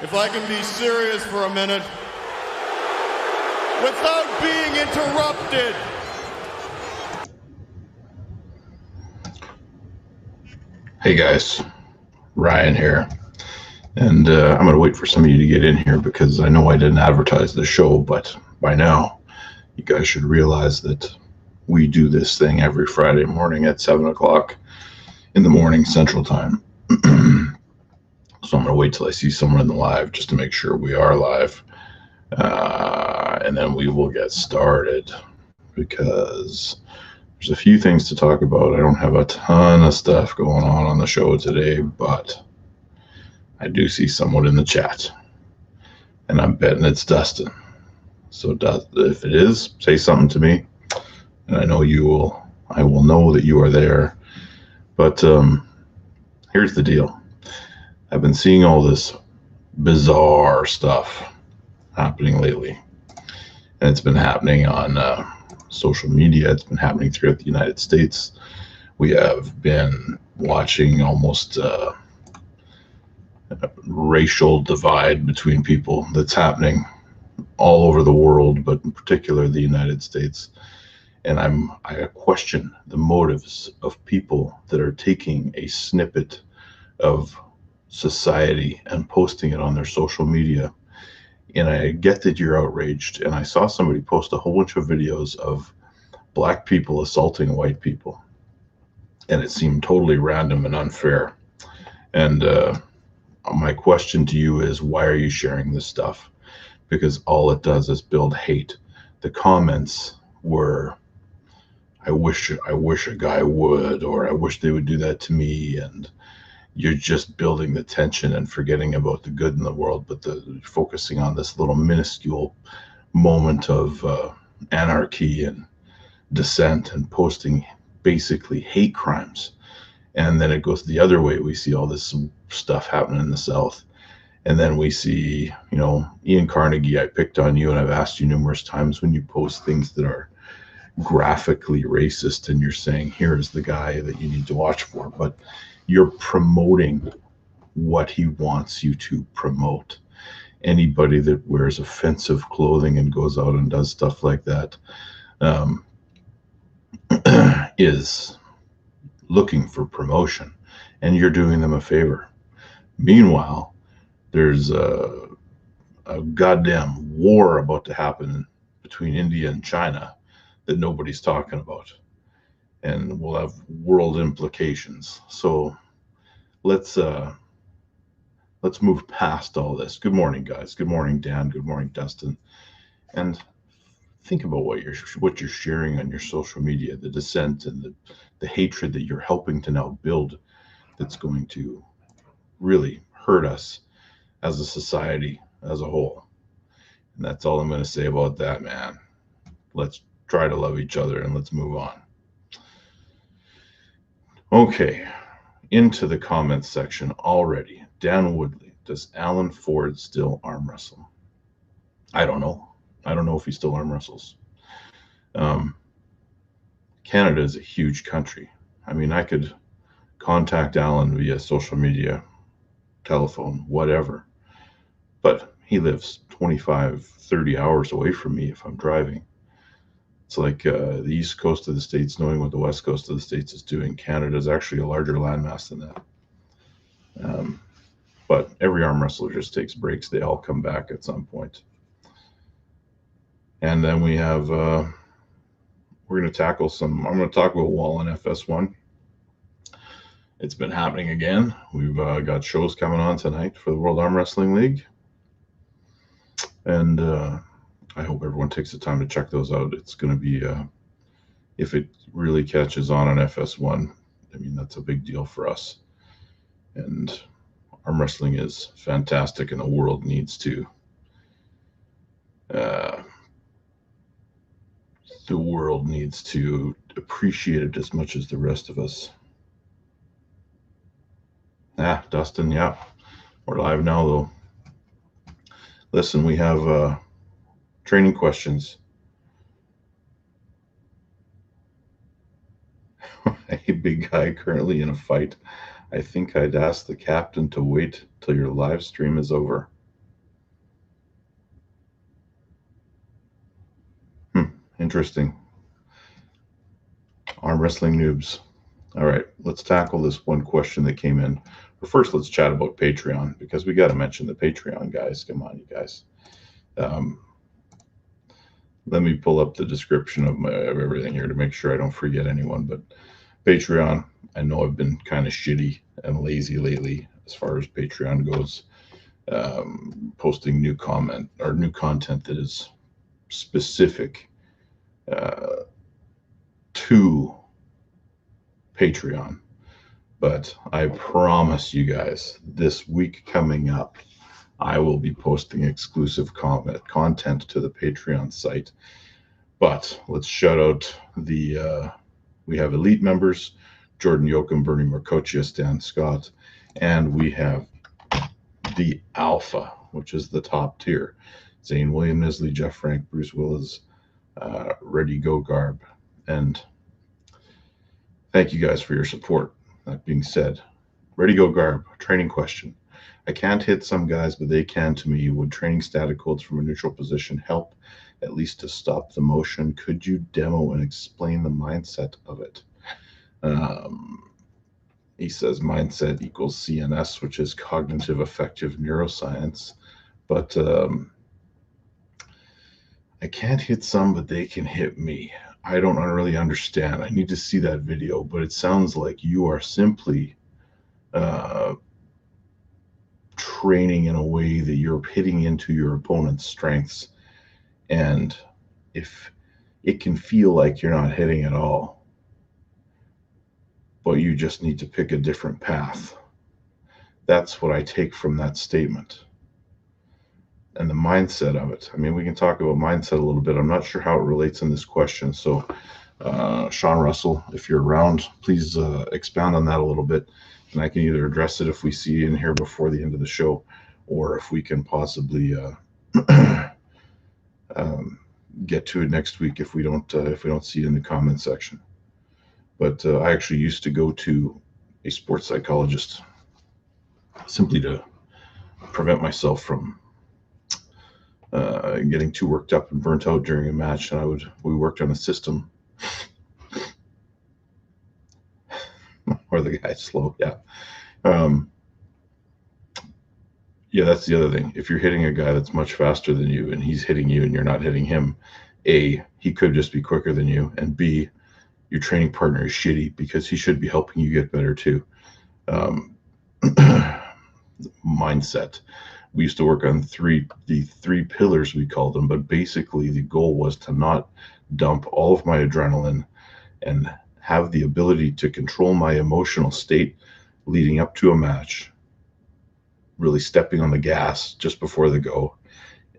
if I can be serious for a minute, without being interrupted. Hey guys, Ryan here, and I'm going to wait for some of you to get in here because I know I didn't advertise the show, but by now you guys should realize that we do this thing every Friday morning at 7 o'clock in the morning Central Time. So I'm going to wait till I see someone in the live just to make sure we are live, and then we will get started because there's a few things to talk about. I don't have a ton of stuff going on the show today, but I do see someone in the chat, and I'm betting it's Dustin. So if it is, say something to me, and I know you will. I will know that you are there. But here's the deal. I've been seeing all this bizarre stuff happening lately, and it's been happening on social media. It's been happening throughout the United States. We have been watching almost a racial divide between people that's happening all over the world, but in particular the United States. And I question the motives of people that are taking a snippet of society and posting it on their social media. And I get that you're outraged. And I saw somebody post a whole bunch of videos of black people assaulting white people, and it seemed totally random and unfair. And my question to you is, why are you sharing this stuff? Because all it does is build hate. The comments were, I wish a guy would, or I wish they would do that to me. And you're just building the tension and forgetting about the good in the world, but focusing on this little minuscule moment of anarchy and dissent and posting basically hate crimes. And then it goes the other way. We see all this stuff happening in the South. And then we see, Ian Carnegie, I picked on you, and I've asked you numerous times when you post things that are graphically racist and you're saying, here's the guy that you need to watch for, but you're promoting what he wants you to promote. Anybody that wears offensive clothing and goes out and does stuff like that is looking for promotion, and you're doing them a favor. Meanwhile, there's a goddamn war about to happen between India and China that nobody's talking about, and will have world implications. So let's move past all this. Good morning, guys. Good morning, Dan. Good morning, Dustin. And think about what you're sharing on your social media, the dissent and the hatred that you're helping to now build, that's going to really hurt us as a society as a whole. And that's all I'm going to say about that, man. Let's try to love each other and let's move on. Okay, into the comments section already. Dan Woodley, does Alan Ford still arm wrestle? I don't know. I don't know if he still arm wrestles. Canada is a huge country. I mean, I could contact Alan via social media, telephone, whatever, but he lives 25, 30 hours away from me if I'm driving. It's like the east coast of the States knowing what the west coast of the States is doing. Canada is actually a larger landmass than that. But every arm wrestler just takes breaks. They all come back at some point. And then we have, we're going to tackle I'm going to talk about Wall and FS1. It's been happening again. We've got shows coming on tonight for the World Arm Wrestling League. And I hope everyone takes the time to check those out. It's going to be, if it really catches on FS1, I mean, that's a big deal for us. And arm wrestling is fantastic, and the world needs to appreciate it as much as the rest of us. Dustin, yeah, we're live now though. Listen, we have training questions. Hey, big guy, currently in a fight. I think I'd ask the captain to wait till your live stream is over. interesting. Arm wrestling noobs. All right, let's tackle this one question that came in. But first, let's chat about Patreon, because we got to mention the Patreon, guys. Come on, you guys. Let me pull up the description of everything here to make sure I don't forget anyone. But Patreon, I know I've been kind of shitty and lazy lately as far as Patreon goes, posting new content that is specific to Patreon. But I promise you guys, this week coming up, I will be posting exclusive content to the Patreon site. But let's shout out we have elite members, Jordan Yoakum, Bernie Marcochia, Stan Scott, and we have the Alpha, which is the top tier. Zane William Nisley, Jeff Frank, Bruce Willis, Ready Go Garb. And thank you guys for your support. That being said, Ready Go Garb, training question. I can't hit some guys, but they can to me. Would training static holds from a neutral position help, at least to stop the motion? Could you demo and explain the mindset of it? He says mindset equals CNS, which is cognitive affective neuroscience. But I can't hit some, but they can hit me. I don't really understand. I need to see that video, but it sounds like you are simply training in a way that you're hitting into your opponent's strengths. And if it can feel like you're not hitting at all, but you just need to pick a different path. That's what I take from that statement. And the mindset of it. I mean, we can talk about mindset a little bit. I'm not sure how it relates in this question. So, Sean Russell, if you're around, please expound on that a little bit. And I can either address it if we see you in here before the end of the show, or if we can possibly get to it next week if we don't see it in the comment section. But I actually used to go to a sports psychologist simply to prevent myself from getting too worked up and burnt out during a match. And we worked on a system. Or the guy's slow, yeah. Yeah, that's the other thing. If you're hitting a guy that's much faster than you and he's hitting you and you're not hitting him, A, he could just be quicker than you, and B, your training partner is shitty because he should be helping you get better too. Mindset. We used to work on the three pillars, we called them, but basically the goal was to not dump all of my adrenaline and have the ability to control my emotional state leading up to a match, really stepping on the gas just before the go,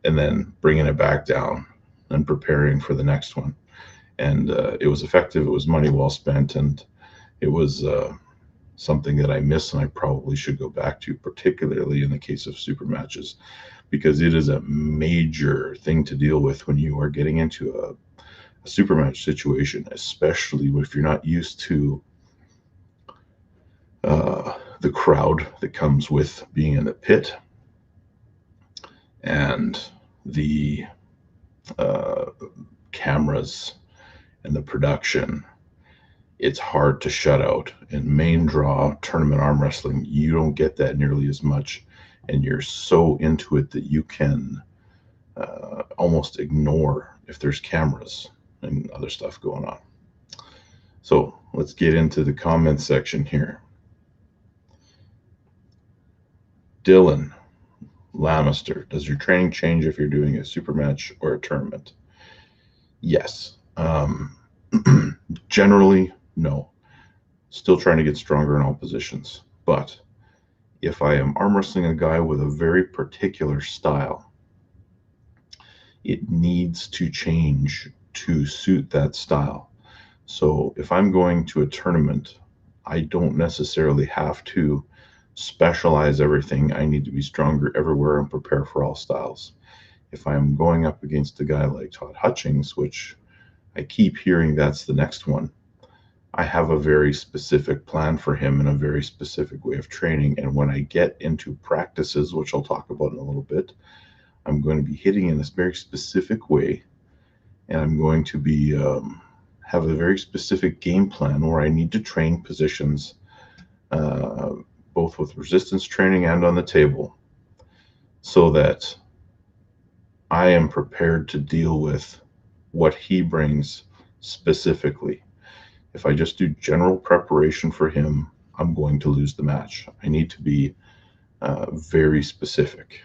and then bringing it back down and preparing for the next one. And it was effective. It was money well spent, and it was something that I miss and I probably should go back to, particularly in the case of super matches, because it is a major thing to deal with when you are getting into a super match situation, especially if you're not used to the crowd that comes with being in the pit and the cameras and the production. It's hard to shut out. In main draw tournament arm wrestling, you don't get that nearly as much, and you're so into it that you can almost ignore if there's cameras and other stuff going on. So let's get into the comment section here. Dylan Lamister, does your training change if you're doing a super match or a tournament? Yes. Generally, no. Still trying to get stronger in all positions. But if I am arm wrestling a guy with a very particular style, it needs to change to suit that style. So if I'm going to a tournament, I don't necessarily have to specialize everything. I need to be stronger everywhere and prepare for all styles. If I'm going up against a guy like Todd Hutchings, which I keep hearing that's the next one, I have a very specific plan for him and a very specific way of training. And when I get into practices, which I'll talk about in a little bit, I'm going to be hitting in this very specific way and I'm going to be have a very specific game plan where I need to train positions, both with resistance training and on the table, so that I am prepared to deal with what he brings specifically. If I just do general preparation for him, I'm going to lose the match. I need to be very specific.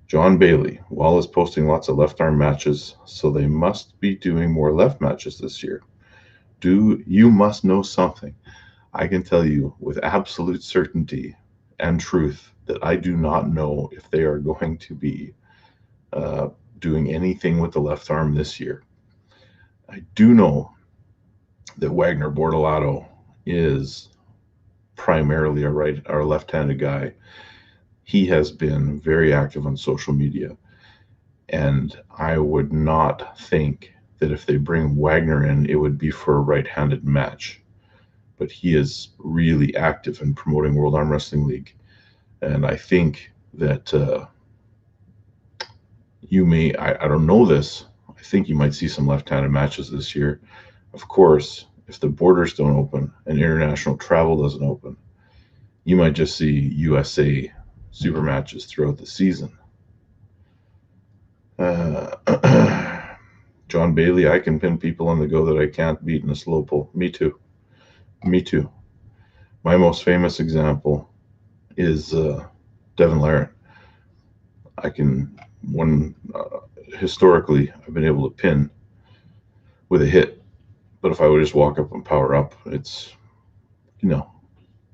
John Bailey, Wall is posting lots of left arm matches, so they must be doing more left matches this year. You must know something. I can tell you with absolute certainty and truth that I do not know if they are going to be doing anything with the left arm this year. I do know that Wagner Bortolato is primarily a left-handed guy. He has been very active on social media, and I would not think that if they bring Wagner in, it would be for a right-handed match. But he is really active in promoting World Arm Wrestling League, and I think that I don't know this, I think you might see some left-handed matches this year. Of course, if the borders don't open and international travel doesn't open, you might just see USA super matches throughout the season. John Bailey, I can pin people on the go that I can't beat in a slow pull. Me too. Me too. My most famous example is Devin Larratt. Historically, I've been able to pin with a hit, but if I would just walk up and power up, it's,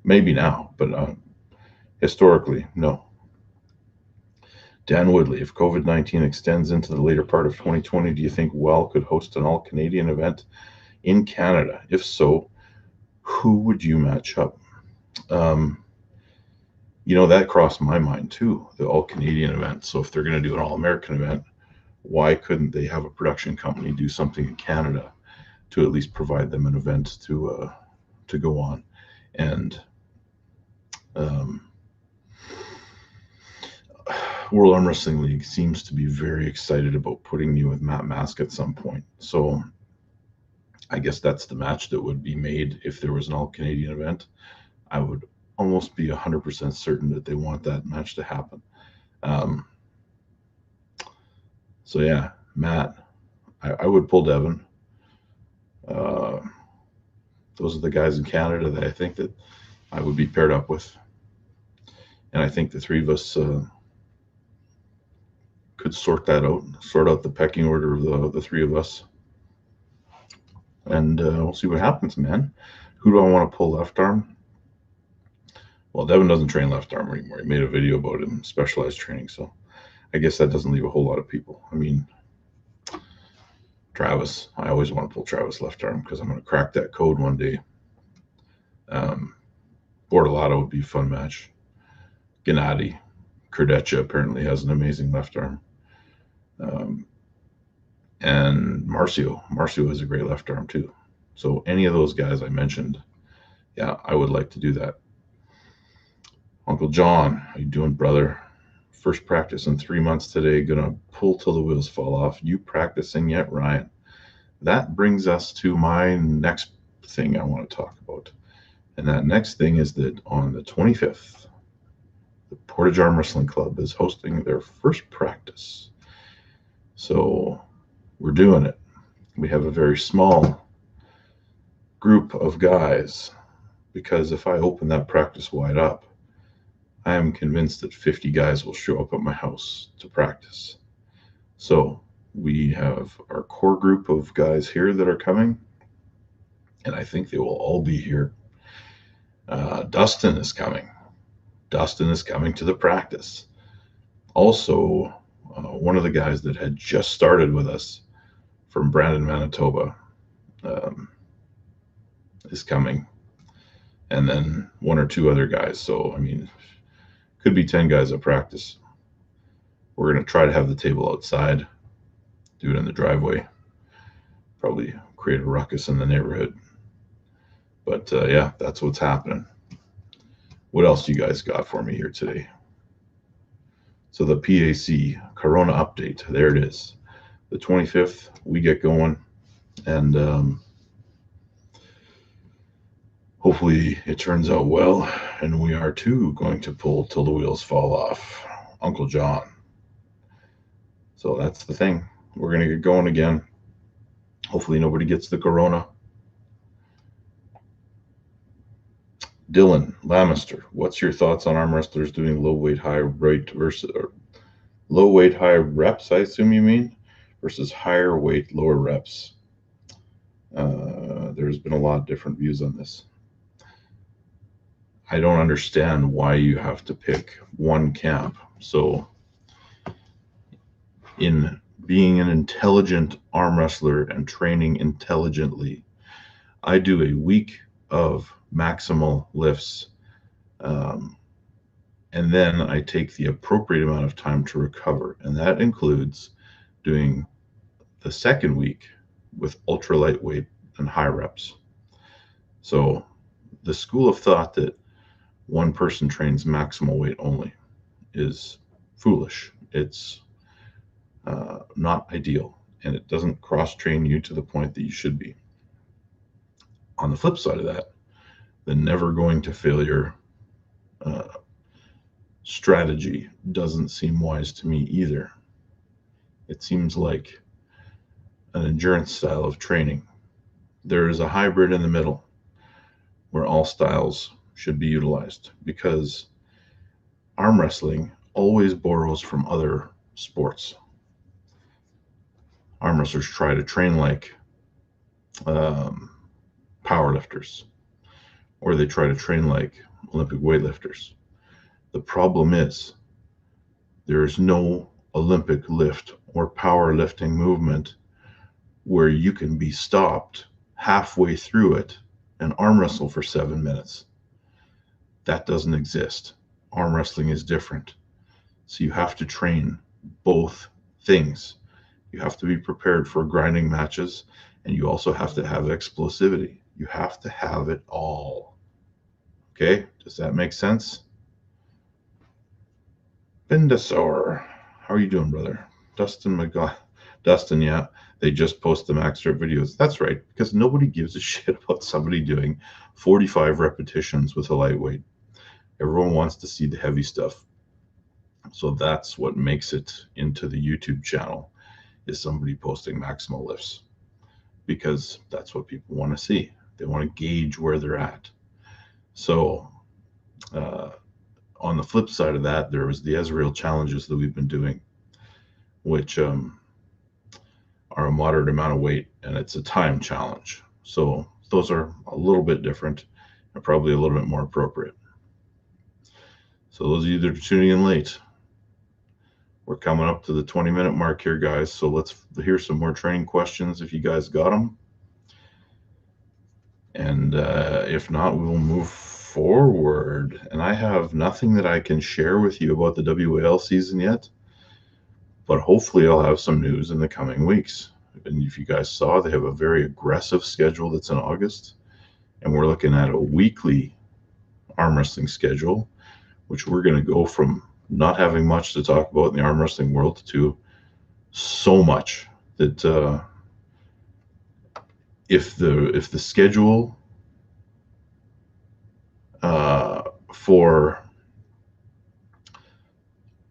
maybe now, but historically, no. Dan Woodley, if COVID-19 extends into the later part of 2020, do you think WELL could host an all-Canadian event in Canada? If so, who would you match up? That crossed my mind too, the all-Canadian event. So if they're going to do an all-American event, why couldn't they have a production company do something in Canada to at least provide them an event to go on? And World Arm Wrestling League seems to be very excited about putting me with Matt Mask at some point. So I guess that's the match that would be made if there was an all-Canadian event. I would almost be 100% certain that they want that match to happen. So yeah, Matt, I would pull Devin. Those are the guys in Canada that I think that I would be paired up with. And I think the three of us could sort out the pecking order of the three of us. And we'll see what happens, man. Who do I want to pull left arm? Well, Devin doesn't train left arm anymore. He made a video about it in specialized training, so I guess that doesn't leave a whole lot of people. I mean, Travis, I always want to pull Travis left arm because I'm going to crack that code one day. Bortolato would be a fun match. Gennady, Kurdecha apparently has an amazing left arm. And Marcio has a great left arm too. So any of those guys I mentioned, yeah, I would like to do that. Uncle John, how you doing, brother? First practice in 3 months today. Gonna pull till the wheels fall off. You practicing yet, Ryan? That brings us to my next thing I want to talk about. And that next thing is that on the 25th, the Portage Arm Wrestling Club is hosting their first practice. So we're doing it. We have a very small group of guys because if I open that practice wide up, I am convinced that 50 guys will show up at my house to practice. So we have our core group of guys here that are coming, and I think they will all be here. Dustin is coming. Dustin is coming to the practice. Also, one of the guys that had just started with us from Brandon, Manitoba, is coming. And then one or two other guys. So, I mean, could be 10 guys at practice. We're going to try to have the table outside, do it in the driveway, probably create a ruckus in the neighborhood. But yeah, that's what's happening. What else you guys got for me here today? So the PAC Corona update, there it is. the 25th, we get going, and hopefully it turns out well, and we are too going to pull till the wheels fall off. Uncle John. So that's the thing. We're going to get going again. Hopefully nobody gets the corona. Dylan Lamister, what's your thoughts on arm wrestlers doing low weight, high weight versus low weight, high reps? I assume you mean versus higher weight, lower reps. There's been a lot of different views on this. I don't understand why you have to pick one camp. So, in being an intelligent arm wrestler and training intelligently, I do a week of maximal lifts, and then I take the appropriate amount of time to recover, and that includes doing the second week with ultra lightweight and high reps. So the school of thought that one person trains maximal weight only is foolish. It's not ideal, and it doesn't cross-train you to the point that you should be. On the flip side of that, the never going to failure strategy doesn't seem wise to me either. It seems like an endurance style of training. There is a hybrid in the middle where all styles should be utilized, because arm wrestling always borrows from other sports. Arm wrestlers try to train like powerlifters, or they try to train like Olympic weightlifters. The problem is there is no Olympic lift or powerlifting movement where you can be stopped halfway through it and arm wrestle for 7 minutes. That doesn't exist. Arm wrestling is different. So you have to train both things. You have to be prepared for grinding matches, and you also have to have explosivity. You have to have it all. Okay? Does that make sense? Bindasor, how are you doing, brother? Dustin, yeah, they just post the max rep videos. That's right, because nobody gives a shit about somebody doing 45 repetitions with a lightweight. Everyone wants to see the heavy stuff. So that's what makes it into the YouTube channel, is somebody posting maximal lifts, because that's what people want to see. They want to gauge where they're at. So on the flip side of that, there was the Israel challenges that we've been doing, which are a moderate amount of weight, and it's a time challenge. So those are a little bit different and probably a little bit more appropriate. So those of you that are tuning in late, we're coming up to the 20-minute mark here, guys. So let's hear some more training questions if you guys got them. And if not, we will move forward. And I have nothing that I can share with you about the WAL season yet, but hopefully I'll have some news in the coming weeks. And if you guys saw, they have a very aggressive schedule that's in August, and we're looking at a weekly arm wrestling schedule, which we're going to go from not having much to talk about in the arm wrestling world to so much that if the schedule for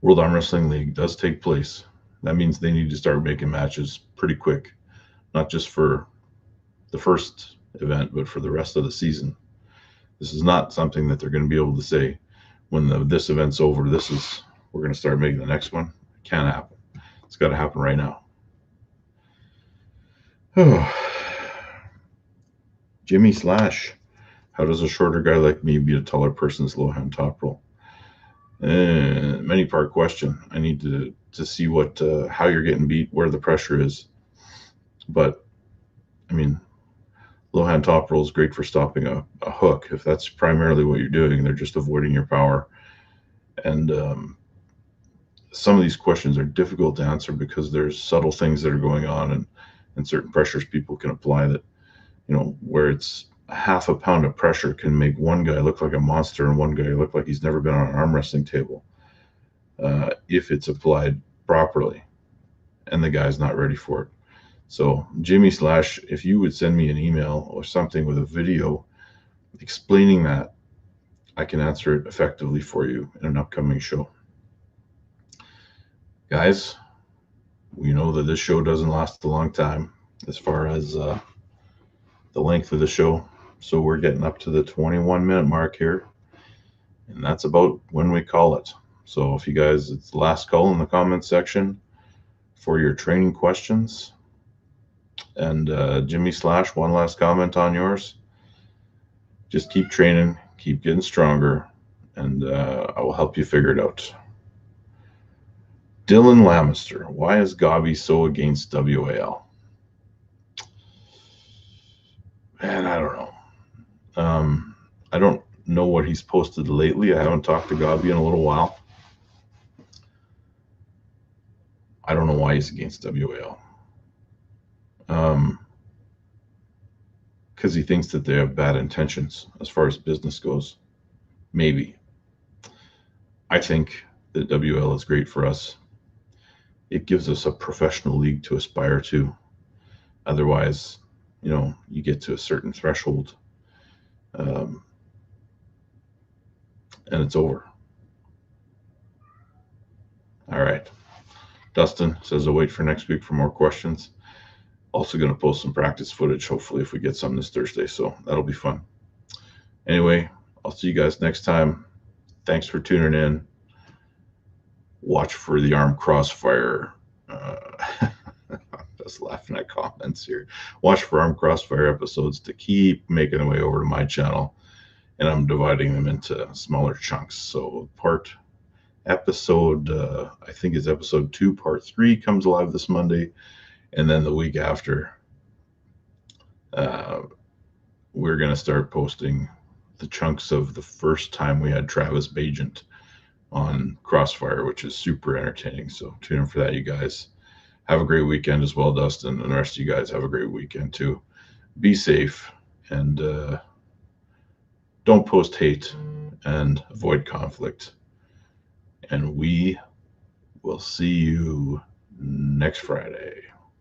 World Arm Wrestling League does take place, that means they need to start making matches pretty quick, not just for the first event, but for the rest of the season. This is not something that they're going to be able to say, when this event's over, we're going to start making the next one. It can't happen. It's got to happen right now. Jimmy Slash, how does a shorter guy like me beat a taller person's low hand top roll? Many part question. I need to see what how you're getting beat, where the pressure is. But I mean, low hand top roll is great for stopping a hook. If that's primarily what you're doing, they're just avoiding your power. And some of these questions are difficult to answer because there's subtle things that are going on, and certain pressures people can apply that, where it's half a pound of pressure can make one guy look like a monster and one guy look like he's never been on an arm wrestling table if it's applied properly. and the guy's not ready for it. So Jimmy Slash, if you would send me an email or something with a video explaining that, I can answer it effectively for you in an upcoming show. Guys, we know that this show doesn't last a long time as far as the length of the show. So we're getting up to the 21-minute mark here, and that's about when we call it. So if you guys, it's the last call in the comments section for your training questions. And Jimmy Slash, one last comment on yours. Just keep training, keep getting stronger, and I will help you figure it out. Dylan Lamister, why is Gabi so against WAL? Man, I don't know. I don't know what he's posted lately. I haven't talked to Gabi in a little while. I don't know why he's against WAL. Because he thinks that they have bad intentions as far as business goes. Maybe. I think that WL is great for us. It gives us a professional league to aspire to. Otherwise, you get to a certain threshold, and it's over. All right. Dustin says, I'll wait for next week for more questions. Also going to post some practice footage, hopefully, if we get some this Thursday. So that'll be fun. Anyway, I'll see you guys next time. Thanks for tuning in. Watch for the arm crossfire. I'm just laughing at comments here. Watch for arm crossfire episodes to keep making their way over to my channel. And I'm dividing them into smaller chunks. So episode, I think it's episode 2, part 3 comes live this Monday. And then the week after, we're going to start posting the chunks of the first time we had Travis Bagent on Crossfire, which is super entertaining. So tune in for that, you guys. Have a great weekend as well, Dustin, and the rest of you guys have a great weekend too. Be safe and don't post hate and avoid conflict. And we will see you next Friday.